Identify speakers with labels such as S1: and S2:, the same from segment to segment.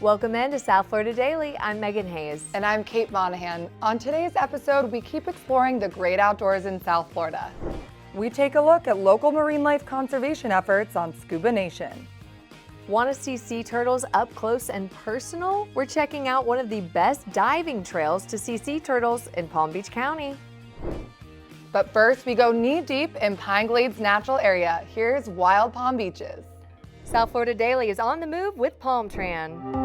S1: Welcome in to South Florida Daily. I'm Megan Hayes.
S2: And I'm Kate Monahan. On today's episode, we keep exploring the great outdoors in South Florida.
S3: We take a look at local marine life conservation efforts on Scuba Nation.
S1: Want to see sea turtles up close and personal? We're checking out one of the best diving trails to see sea turtles in Palm Beach County.
S2: But first, we go knee-deep in Pine Glades Natural Area. Here's Wild Palm Beaches.
S1: South Florida Daily is on the move with Palmtran.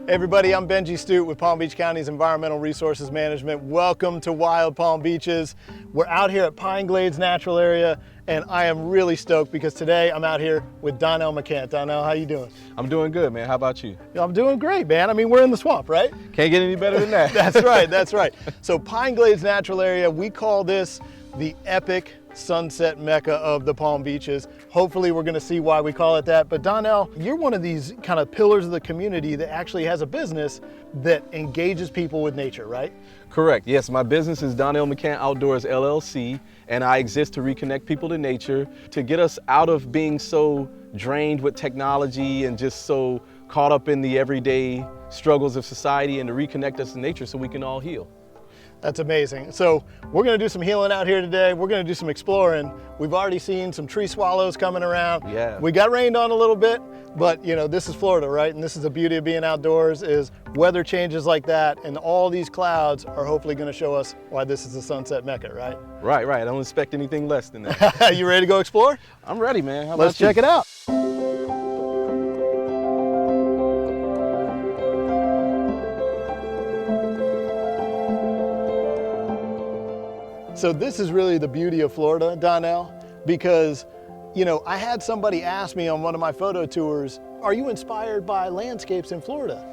S4: Hey everybody, I'm Benji Stute with Palm Beach County's Environmental Resources Management. Welcome to Wild Palm Beaches. We're out here at Pine Glades Natural Area, and I am really stoked because today I'm out here with Donnell McCant. Donnell, how you doing?
S5: I'm doing good, man. How about you?
S4: I'm doing great, man. I mean, we're in the swamp, right?
S5: Can't get any better than that.
S4: That's right, that's right. So Pine Glades Natural Area, we call this the epic sunset mecca of the Palm Beaches. Hopefully we're gonna see why we call it that. But Donnell, you're one of these kind of pillars of the community that actually has a business that engages people with nature, right?
S5: Correct. Yes, my business is Donnell McCant Outdoors LLC, and I exist to reconnect people to nature, to get us out of being so drained with technology and just so caught up in the everyday struggles of society, and to reconnect us to nature so we can all heal.
S4: That's amazing. So we're gonna do some healing out here today. We're gonna do some exploring. We've already seen some tree swallows coming around.
S5: Yeah.
S4: We got rained on a little bit, but you know, this is Florida, right? And this is the beauty of being outdoors, is weather changes like that, and all these clouds are hopefully gonna show us why this is the sunset mecca, right?
S5: Right. I don't expect anything less than that.
S4: You ready to go explore?
S5: I'm ready, man. How about
S4: Let's
S5: you?
S4: check it out. So this is really the beauty of Florida, Donnell, because, you know, I had somebody ask me on one of my photo tours, are you inspired by landscapes in Florida?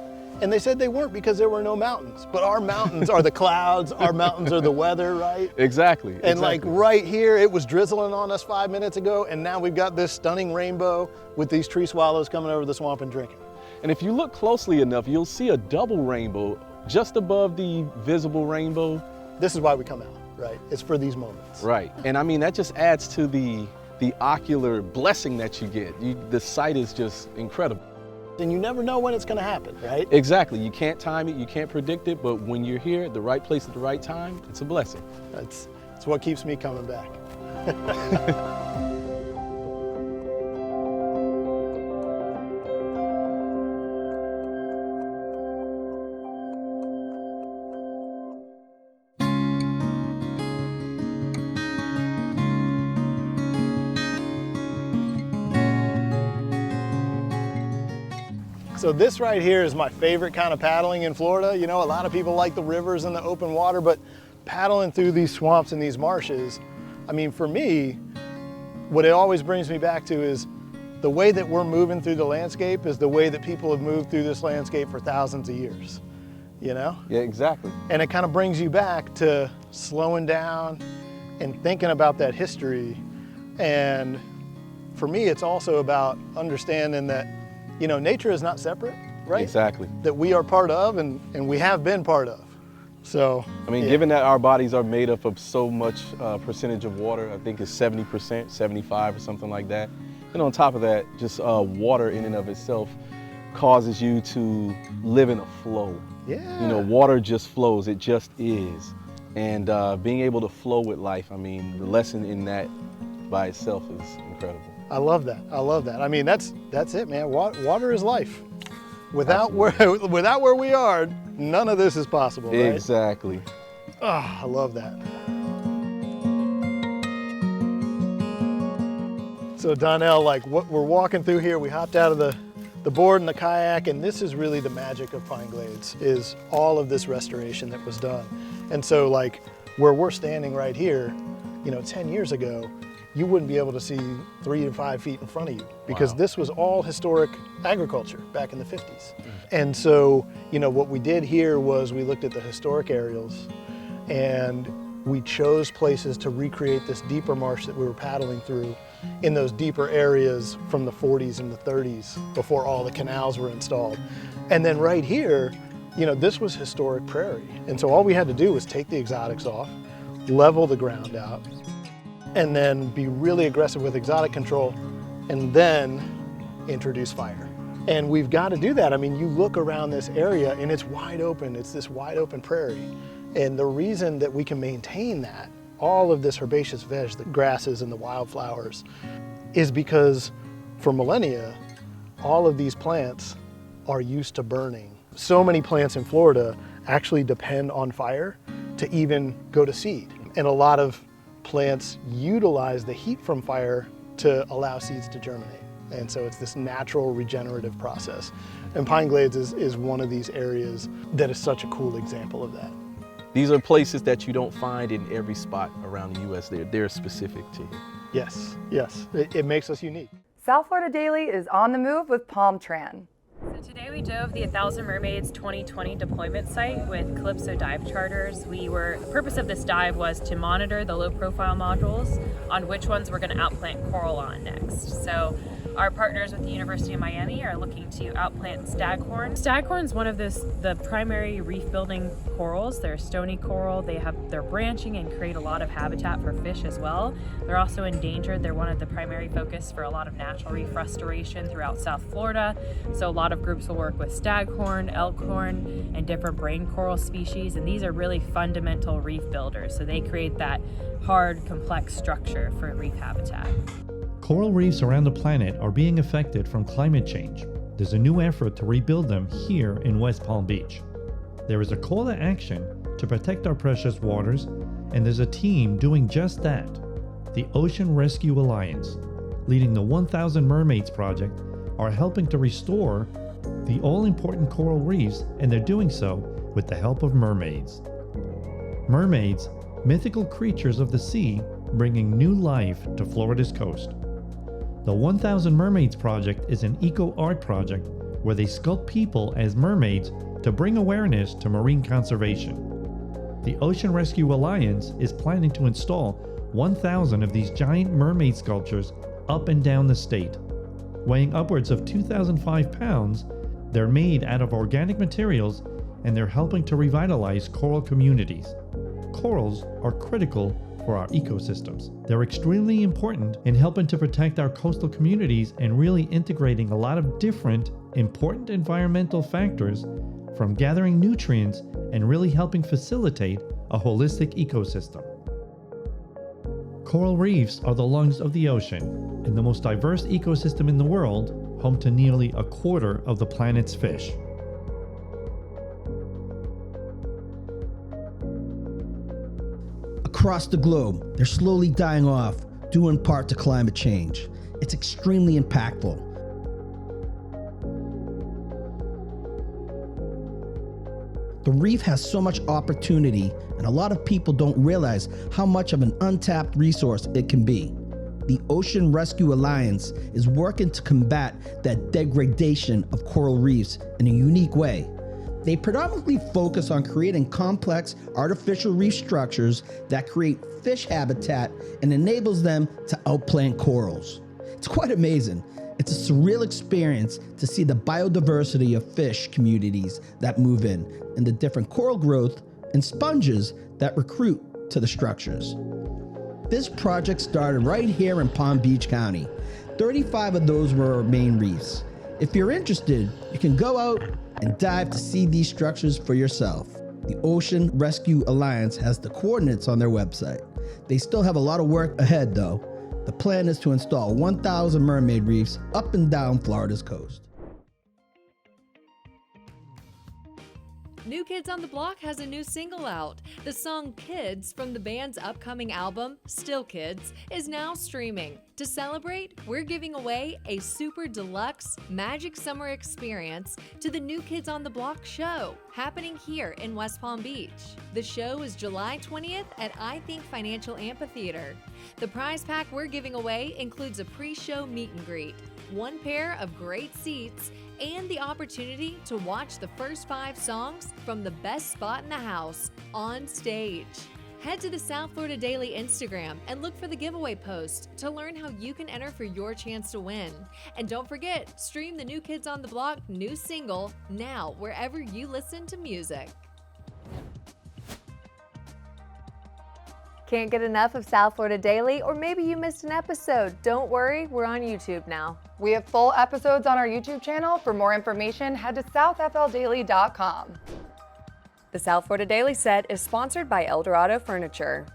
S4: And they said they weren't because there were no mountains, but our mountains are the clouds, our mountains are the weather, right?
S5: Exactly.
S4: And like right here, it was drizzling on us 5 minutes ago, and now we've got this stunning rainbow with these tree swallows coming over the swamp and drinking.
S5: And if you look closely enough, you'll see a double rainbow just above the visible rainbow.
S4: This is why we come out, right? It's for these moments.
S5: Right. And I mean, that just adds to the ocular blessing that you get. The sight is just incredible.
S4: And you never know when it's gonna happen, right?
S5: Exactly. You can't time it, you can't predict it, but when you're here at the right place at the right time, it's a blessing.
S4: That's what keeps me coming back. So this right here is my favorite kind of paddling in Florida. You know, a lot of people like the rivers and the open water, but paddling through these swamps and these marshes, I mean, for me, what it always brings me back to is the way that we're moving through the landscape is the way that people have moved through this landscape for thousands of years, you know?
S5: Yeah, exactly.
S4: And it kind of brings you back to slowing down and thinking about that history. And for me, it's also about understanding that, you know, nature is not separate, right?
S5: Exactly.
S4: That we are part of and we have been part of. So,
S5: I mean,
S4: yeah.
S5: given that our bodies are made up of so much percentage of water, I think it's 70%, 75 or something like that. And on top of that, just water in and of itself causes you to live in a flow.
S4: Yeah.
S5: You know, water just flows, it just is. And being able to flow with life, I mean, the lesson in that by itself is incredible.
S4: I love that. I love that. I mean, that's it, man. Water is life. Without where we are, none of this is possible, right?
S5: Exactly.
S4: Oh, I love that. So Donnell, like what we're walking through here, we hopped out of the board and the kayak, and this is really the magic of Pine Glades, is all of this restoration that was done. And so like where we're standing right here, you know, 10 years ago, you wouldn't be able to see 3 to 5 feet in front of you because this was all historic agriculture back in the 50s. And so, you know, what we did here was we looked at the historic aerials and we chose places to recreate this deeper marsh that we were paddling through in those deeper areas from the 40s and the 30s before all the canals were installed. And then right here, you know, this was historic prairie. And so all we had to do was take the exotics off, level the ground out, and then be really aggressive with exotic control, and then introduce fire. And we've got to do that. I mean, you look around this area and it's wide open. It's this wide open prairie. And the reason that we can maintain that, all of this herbaceous veg, the grasses and the wildflowers, is because for millennia, all of these plants are used to burning. So many plants in Florida actually depend on fire to even go to seed. And a lot of plants utilize the heat from fire to allow seeds to germinate. And so it's this natural regenerative process. And Pine Glades is one of these areas that is such a cool example of that.
S5: These are places that you don't find in every spot around the U.S. They're specific to you.
S4: Yes, yes, it makes us unique.
S3: South Florida Daily is on the move with Palm Tran.
S6: So today we dove the 1,000 Mermaids 2020 deployment site with Calypso Dive Charters. The purpose of this dive was to monitor the low profile modules on which ones we're going to outplant coral on next. So our partners with the University of Miami are looking to outplant staghorn. Staghorn is one of the primary reef building corals. They're stony coral. They're branching and create a lot of habitat for fish as well. They're also endangered. They're one of the primary focus for a lot of natural reef restoration throughout South Florida. So a lot of groups will work with staghorn, elkhorn, and different brain coral species. And these are really fundamental reef builders. So they create that hard, complex structure for reef habitat.
S7: Coral reefs around the planet are being affected from climate change. There's a new effort to rebuild them here in West Palm Beach. There is a call to action to protect our precious waters, and there's a team doing just that. The Ocean Rescue Alliance, leading the 1,000 Mermaids project, are helping to restore the all-important coral reefs, and they're doing so with the help of mermaids. Mermaids, mythical creatures of the sea, bringing new life to Florida's coast. The 1,000 Mermaids project is an eco-art project where they sculpt people as mermaids to bring awareness to marine conservation. The Ocean Rescue Alliance is planning to install 1,000 of these giant mermaid sculptures up and down the state. Weighing upwards of 2,005 pounds, they're made out of organic materials, and they're helping to revitalize coral communities. Corals are critical for our ecosystems. They're extremely important in helping to protect our coastal communities and really integrating a lot of different important environmental factors, from gathering nutrients and really helping facilitate a holistic ecosystem. Coral reefs are the lungs of the ocean and the most diverse ecosystem in the world, home to nearly a quarter of the planet's fish.
S8: Across the globe, they're slowly dying off, due in part to climate change. It's extremely impactful. The reef has so much opportunity, and a lot of people don't realize how much of an untapped resource it can be. The Ocean Rescue Alliance is working to combat that degradation of coral reefs in a unique way. They predominantly focus on creating complex artificial reef structures that create fish habitat and enables them to outplant corals. It's quite amazing. It's a surreal experience to see the biodiversity of fish communities that move in and the different coral growth and sponges that recruit to the structures. This project started right here in Palm Beach County. 35 of those were main reefs. If you're interested, you can go out and dive to see these structures for yourself. The Ocean Rescue Alliance has the coordinates on their website. They still have a lot of work ahead though. The plan is to install 1,000 mermaid reefs up and down Florida's coast.
S1: New Kids on the Block has a new single out. The song Kids from the band's upcoming album, Still Kids, is now streaming. To celebrate, we're giving away a super deluxe Magic Summer experience to the New Kids on the Block show, happening here in West Palm Beach. The show is July 20th at I Think Financial Amphitheater. The prize pack we're giving away includes a pre-show meet and greet, one pair of great seats, and the opportunity to watch the first 5 songs from the best spot in the house on stage. Head to the South Florida Daily Instagram and look for the giveaway post to learn how you can enter for your chance to win. And don't forget, stream the New Kids on the Block new single now wherever you listen to music. Can't get enough of South Florida Daily, or maybe you missed an episode? Don't worry, we're on YouTube now.
S2: We have full episodes on our YouTube channel. For more information, head to southfldaily.com.
S3: The South Florida Daily set is sponsored by Eldorado Furniture.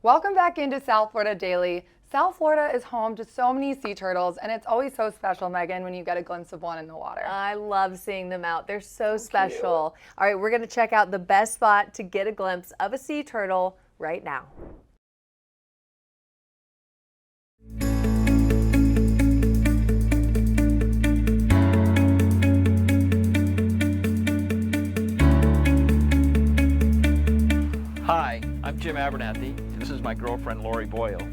S2: Welcome back into South Florida Daily. South Florida is home to so many sea turtles, and it's always so special, Megan, when you get a glimpse of one in the water.
S1: I love seeing them out. They're so special. All right, we're going to check out the best spot to get a glimpse of a sea turtle right now.
S9: Hi, I'm Jim Abernathy. This is my girlfriend Lori Boyle.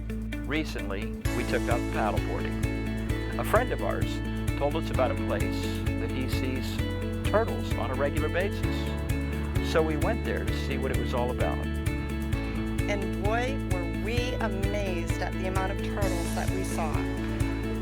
S9: Recently, we took up paddleboarding. A friend of ours told us about a place that he sees turtles on a regular basis. So we went there to see what it was all about.
S10: And boy, were we amazed at the amount of turtles that we saw.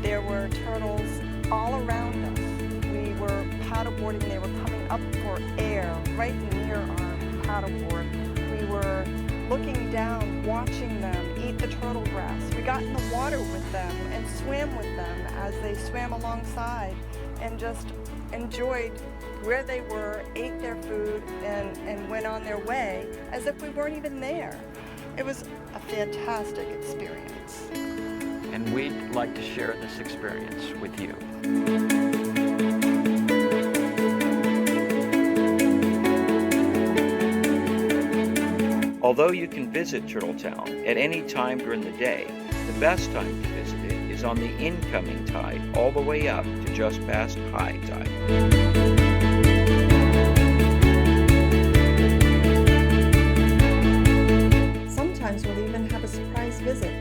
S10: There were turtles all around us. We were paddleboarding, they were coming up for air right near our paddleboard. We were looking down, watching them eat the turtle grass. We got in the water with them and swam with them as they swam alongside and just enjoyed where they were, ate their food, and went on their way as if we weren't even there. It was a fantastic experience.
S9: And we'd like to share this experience with you. Although you can visit Turtletown at any time during the day, the best time to visit it is on the incoming tide all the way up to just past high tide.
S10: Sometimes we'll even have a surprise visit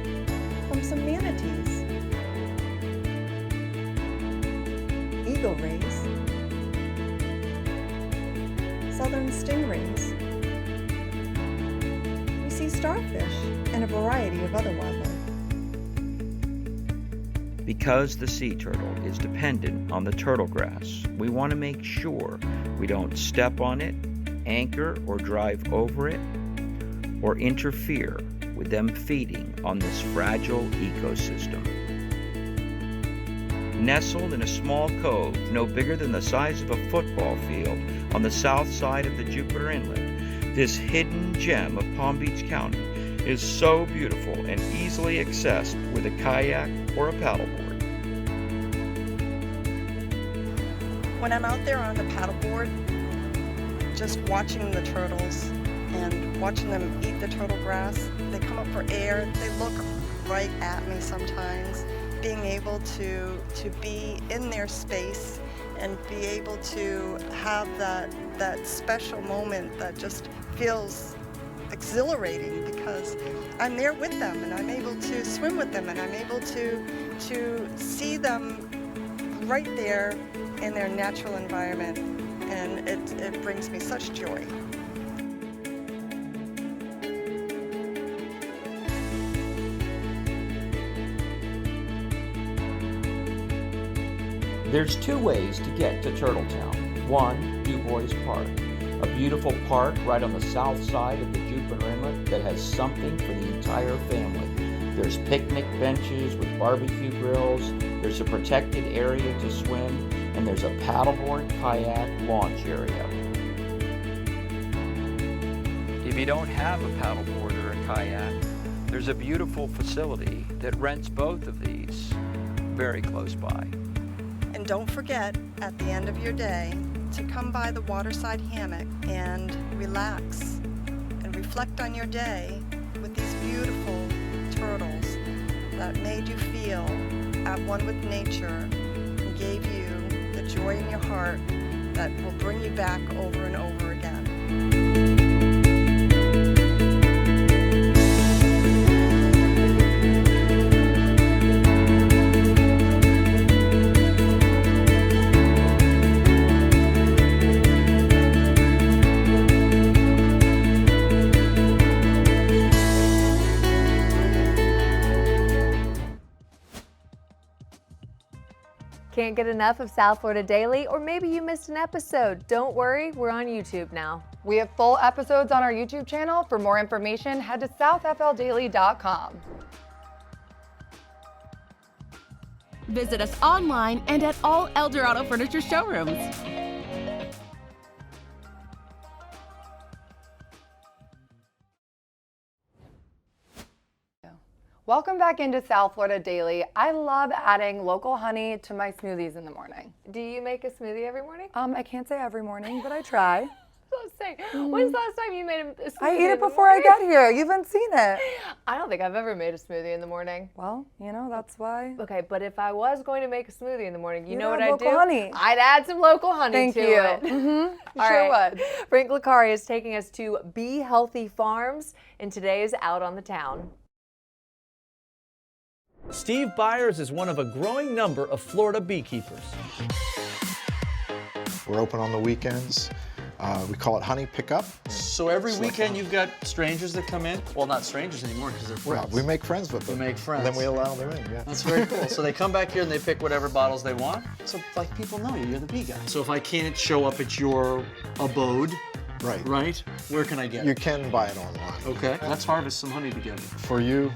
S10: from some manatees, eagle rays, southern stingrays. We see starfish and a variety of other wildlife.
S9: Because the sea turtle is dependent on the turtle grass, we want to make sure we don't step on it, anchor or drive over it, or interfere with them feeding on this fragile ecosystem. Nestled in a small cove no bigger than the size of a football field on the south side of the Jupiter Inlet, this hidden gem of Palm Beach County is so beautiful and easily accessed with a kayak or a paddleboard.
S10: When I'm out there on the paddleboard, just watching the turtles and watching them eat the turtle grass, they come up for air, they look right at me sometimes. Being able to be in their space and be able to have that special moment that just feels exhilarating because I'm there with them and I'm able to swim with them and I'm able to see them right there in their natural environment, and it brings me such joy.
S9: There's two ways to get to Turtletown. One, DuBois Park, a beautiful park right on the south side of the Jupiter Inlet that has something for the entire family. There's picnic benches with barbecue grills, there's a protected area to swim, and there's a paddleboard, kayak, launch area. If you don't have a paddleboard or a kayak, there's a beautiful facility that rents both of these very close by.
S10: And don't forget, at the end of your day, to come by the waterside hammock and relax and reflect on your day with these beautiful turtles that made you feel at one with nature and gave you the joy in your heart that will bring you back over and over again.
S1: Can't get enough of South Florida Daily, or maybe you missed an episode? Don't worry, we're on YouTube now.
S2: We have full episodes on our YouTube channel. For more information, head to southfldaily.com.
S11: Visit us online and at all Eldorado Furniture showrooms.
S2: Welcome back into South Florida Daily. I love adding local honey to my smoothies in the morning.
S1: Do you make a smoothie every morning?
S2: I can't say every morning, but I try.
S1: Let's say, when's the last time you made a smoothie?
S2: I eat it before I get here. You haven't seen it.
S1: I don't think I've ever made a smoothie in the morning.
S2: Well, you know, that's why.
S1: Okay, but if I was going to make a smoothie in the morning, you know what
S2: add
S1: I'd do?
S2: local honey.
S1: I'd add some local honey
S2: Thank
S1: to
S2: you.
S1: it.
S2: Mm-hmm.
S1: All
S2: Sure
S1: right.
S2: would.
S1: Frank Licari is taking us to Bee Healthy Farms in today's Out on the Town.
S12: Steve Byers is one of a growing number of Florida beekeepers.
S13: We're open on the weekends. We call it honey pickup.
S12: So every weekend you've got strangers that come in? Well, not strangers anymore because they're friends.
S13: Well, we make friends with them.
S12: We make friends.
S13: And then we allow them in, yeah.
S12: That's very cool. So they come back here and they pick whatever bottles they want. So like people know you, you're the bee guy. So if I can't show up at your abode, right? Where can I get it?
S13: You can buy it online.
S12: Okay, let's harvest some honey together.
S13: For you,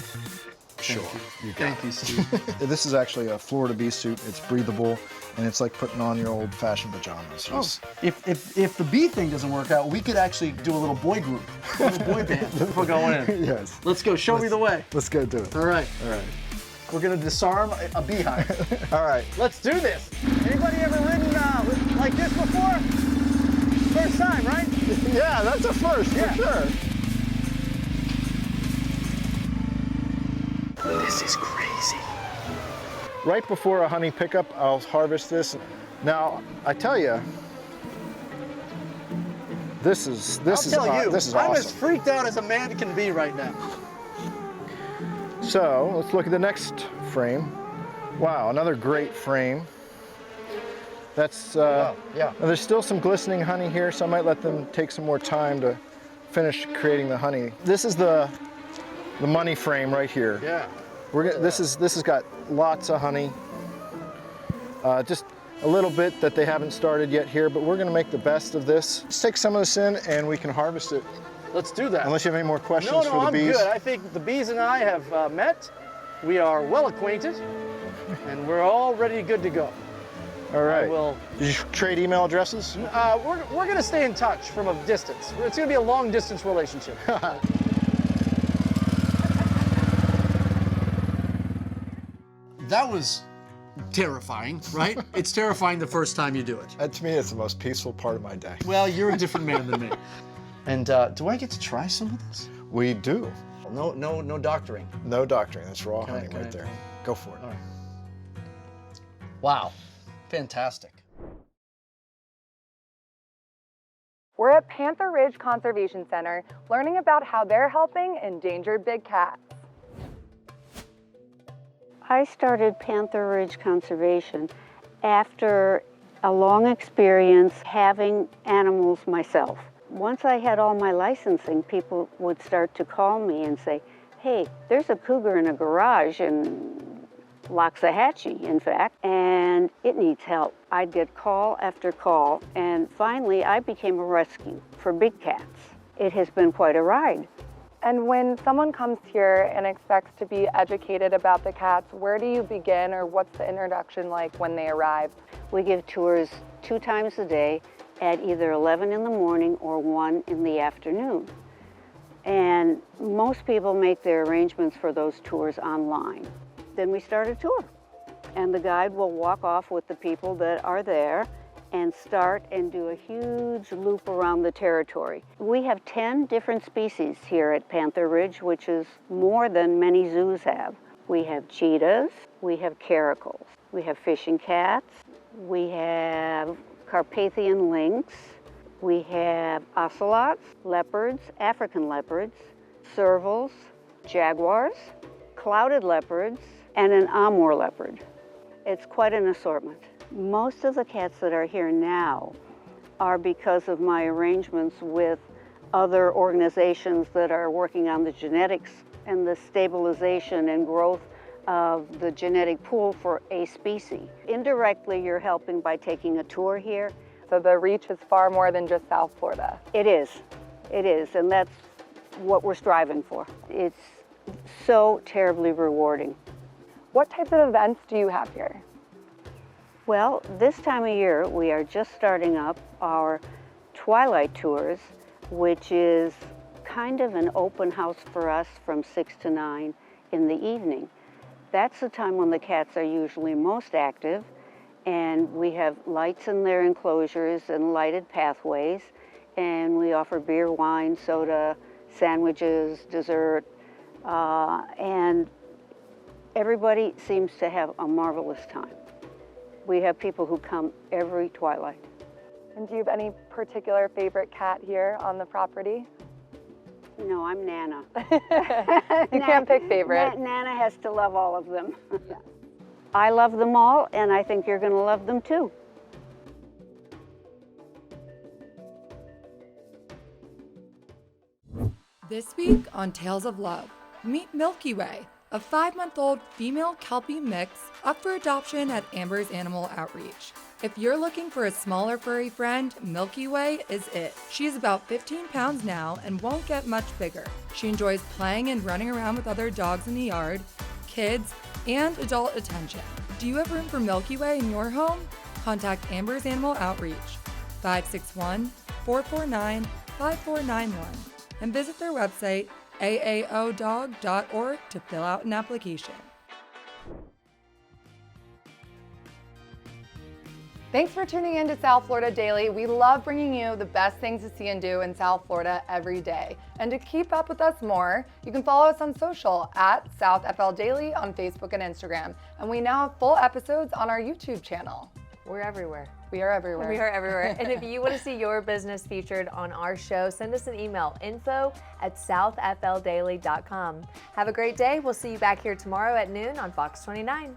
S13: sure. You got
S12: Thank you, Steve.
S13: This is actually a Florida bee suit. It's breathable, and it's like putting on your old-fashioned pajamas. Just-
S12: If the bee thing doesn't work out, we could actually do a little boy group, a little boy band. We're going in.
S13: Yes.
S12: Let's go. Show me the way.
S13: Let's go do it.
S12: All right.
S13: All right.
S12: We're gonna disarm a beehive.
S13: All right.
S12: Let's do this. Anybody ever ridden like this before? First time, right?
S13: Yeah, that's a first for sure.
S12: This is crazy.
S13: Right before a honey pickup, I'll harvest this. Now, I tell you, this is
S12: I'll tell you,
S13: this is
S12: I'm
S13: awesome.
S12: as freaked out as a man can be right now.
S13: So let's look at the next frame. Wow, another great frame. That's
S12: yeah.
S13: now there's still some glistening honey here, so I might let them take some more time to finish creating the honey. This is the money frame right here.
S12: Yeah.
S13: This has got lots of honey. Just a little bit that they haven't started yet here, but we're going to make the best of this. Let's take some of this in and we can harvest it.
S12: Let's do that.
S13: Unless you have any more questions
S12: No,
S13: for the
S12: I'm
S13: bees.
S12: good. I think the bees and I have met. We are well acquainted, and we're all ready, good to go.
S13: All right.
S12: Will,
S13: Did you trade email addresses?
S12: we're going to stay in touch from a distance. It's going to be a long distance relationship. That was terrifying, right? It's terrifying the first time you do it.
S13: To me, it's the most peaceful part of my day.
S12: Well, you're a different man than me. And do I get to try some of this?
S13: We do.
S12: No doctoring.
S13: No doctoring. That's raw
S12: Can I-
S13: honey
S12: can I-
S13: right there. Go for it.
S12: All right. Wow, fantastic.
S2: We're at Panther Ridge Conservation Center learning about how they're helping endangered big cats.
S14: I started Panther Ridge Conservation after a long experience having animals myself. Once I had all my licensing, people would start to call me and say, hey, there's a cougar in a garage in Loxahatchee, in fact, and it needs help. I'd get call after call, and finally I became a rescue for big cats. It has been quite a ride.
S2: And when someone comes here and expects to be educated about the cats, where do you begin, or what's the introduction like when they arrive?
S14: We give tours 2 times a day at either 11 in the morning or 1 in the afternoon. And most people make their arrangements for those tours online. Then we start a tour, and the guide will walk off with the people that are there and start and do a huge loop around the territory. We have 10 different species here at Panther Ridge, which is more than many zoos have. We have cheetahs, we have caracals, we have fishing cats, we have Carpathian lynx, we have ocelots, leopards, African leopards, servals, jaguars, clouded leopards, and an Amur leopard. It's quite an assortment. Most of the cats that are here now are because of my arrangements with other organizations that are working on the genetics and the stabilization and growth of the genetic pool for a species. Indirectly, you're helping by taking a tour here.
S2: So the reach is far more than just South Florida.
S14: It is, and that's what we're striving for. It's so terribly rewarding.
S2: What types of events do you have here?
S14: Well, this time of year, we are just starting up our Twilight Tours, which is kind of an open house for us from 6 to 9 in the evening. That's the time when the cats are usually most active, and we have lights in their enclosures and lighted pathways, and we offer beer, wine, soda, sandwiches, dessert, and everybody seems to have a marvelous time. We have people who come every twilight.
S2: And do you have any particular favorite cat here on the property?
S14: No, I'm Nana.
S2: You can't pick favorite.
S14: Nana has to love all of them. I love them all, and I think you're going to love them too.
S3: This week on Tales of Love, meet Milky Way, a 5-month-old female Kelpie mix up for adoption at Amber's Animal Outreach. If you're looking for a smaller furry friend, Milky Way is it. She's about 15 pounds now and won't get much bigger. She enjoys playing and running around with other dogs in the yard, kids, and adult attention. Do you have room for Milky Way in your home? Contact Amber's Animal Outreach, 561-449-5491, and visit their website, aaodog.org, to fill out an application.
S2: Thanks for tuning in to South Florida Daily. We love bringing you the best things to see and do in South Florida every day. And to keep up with us more, you can follow us on social at South FL Daily on Facebook and Instagram. And we now have full episodes on our YouTube channel.
S1: We're everywhere.
S2: We are everywhere.
S1: We are everywhere. And if you want to see your business featured on our show, send us an email, info@southfldaily.com. Have a great day. We'll see you back here tomorrow at noon on Fox 29.